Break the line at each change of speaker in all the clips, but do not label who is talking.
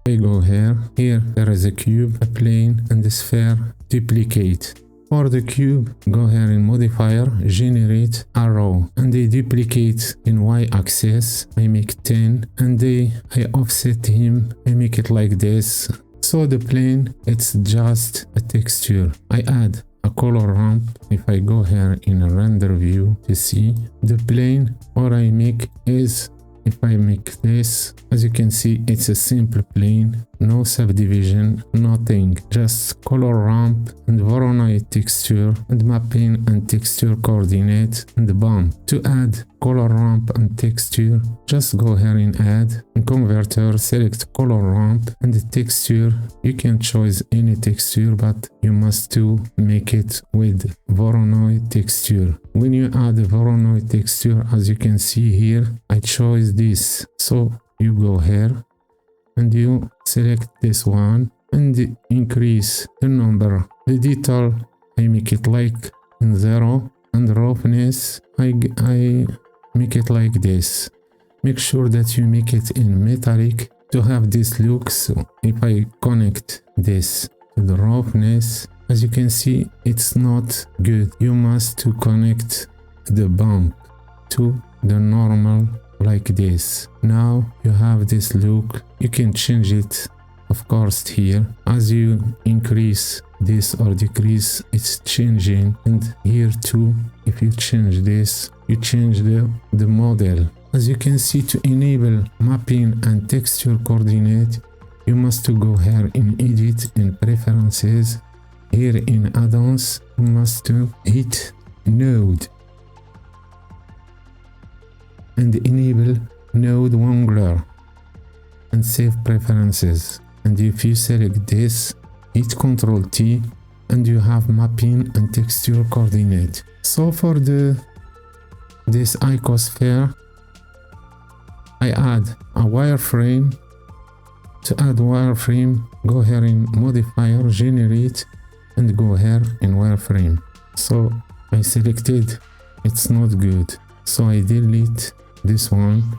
I go here there is a cube, a plane, and a sphere. Duplicate. For the cube, go here in modifier, generate arrow, and I duplicate in y-axis. I make 10, and I offset him. I make it like this. So the plane, it's just a texture. I add a color ramp. If I go here in a render view to see the plane, what I make is, if I make this, as you can see, it's a simple plane, no subdivision, nothing, just color ramp and Voronoi texture and mapping and texture coordinate and bump. To add color ramp and texture, just go here in add and converter, select color ramp and the texture. You can choose any texture, but you must to make it with Voronoi texture. When you add the Voronoi texture, as you can see here, I chose this. So you go here and you select this one and increase the number. The detail, I make it like in 0, and roughness, I make it like this. Make sure that you make it in metallic to have this look. So if I connect this to the roughness, as you can see, it's not good. You must to connect the bump to the normal like this. Now you have this look. You can change it, of course, here. As you increase this or decrease, it's changing. And here too, if you change this, you change the model. As you can see, to enable mapping and texture coordinate, you must to go here in edit, in preferences. Here in add-ons, you must to hit node and enable node wrangler and save preferences. And if you select this, hit Ctrl T and you have mapping and texture coordinate. So for this icosphere, I add a wireframe. To add wireframe, go here in modifier, generate, and go here in wireframe. So I selected, it's not good, so I delete this one.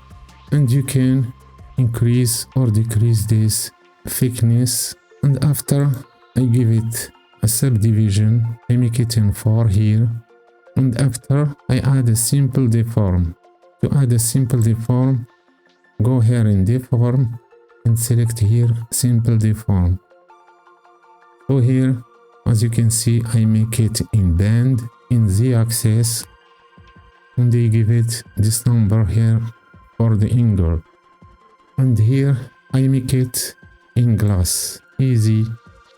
And you can increase or decrease this thickness, and after I give it a subdivision, I make it in 4 here, and after I add a simple deform. To add a simple deform, go here in deform and select here simple deform. So here, as you can see, I make it in band, in z-axis, and I give it this number here for the angle. And here I make it in glass. Easy,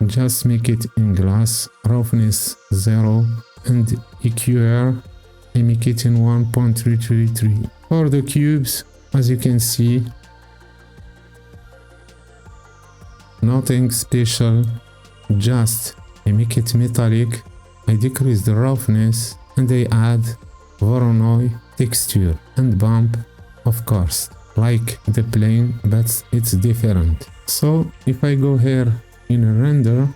just make it in glass. Roughness 0, and EQR I make it in 1.333. For the cubes, as you can see, nothing special, just I make it metallic, I decrease the roughness, and I add Voronoi texture and bump, of course, like the plane, but it's different. So if I go here in a render,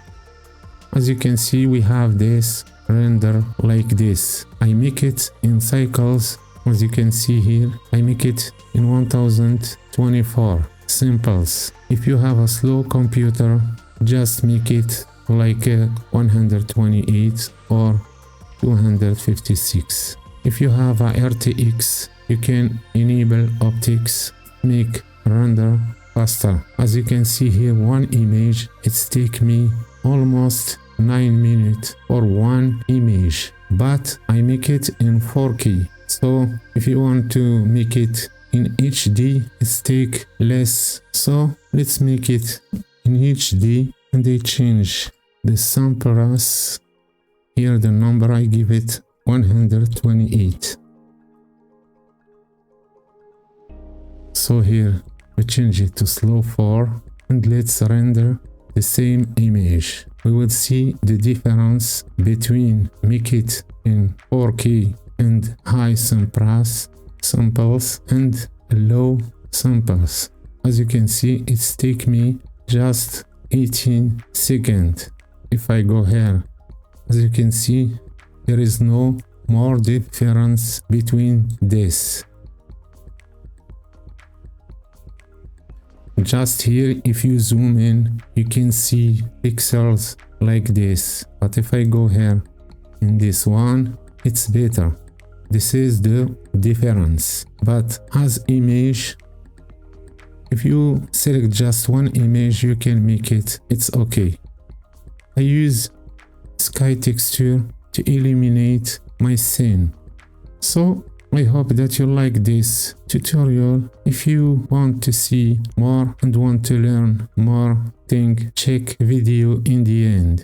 as you can see, we have this render like this. I make it in cycles, as you can see here, I make it in 1024 simples. If you have a slow computer, just make it like 128 or 256. If you have a RTX, you can enable OptiX, make render faster. As you can see here, one image, it's take me almost 9 minutes for one image, but I make it in 4K. So if you want to make it in HD, it's take less. So let's make it in HD, and I change the sample as here the number, I give it 128. So here we change it to slow 4, and let's render the same image. We will see the difference between make it in 4K and high samples and low samples. As you can see, it's take me just 18 seconds. If I go here, as you can see, there is no more difference between this. just here, if you zoom in, you can see pixels like this. But if I go here in this one, it's better. This is the difference. But as image, if you select just one image, you can make it. It's okay. I use sky texture to eliminate my scene. So I hope that you like this tutorial. If you want to see more and want to learn more things, check video in the end.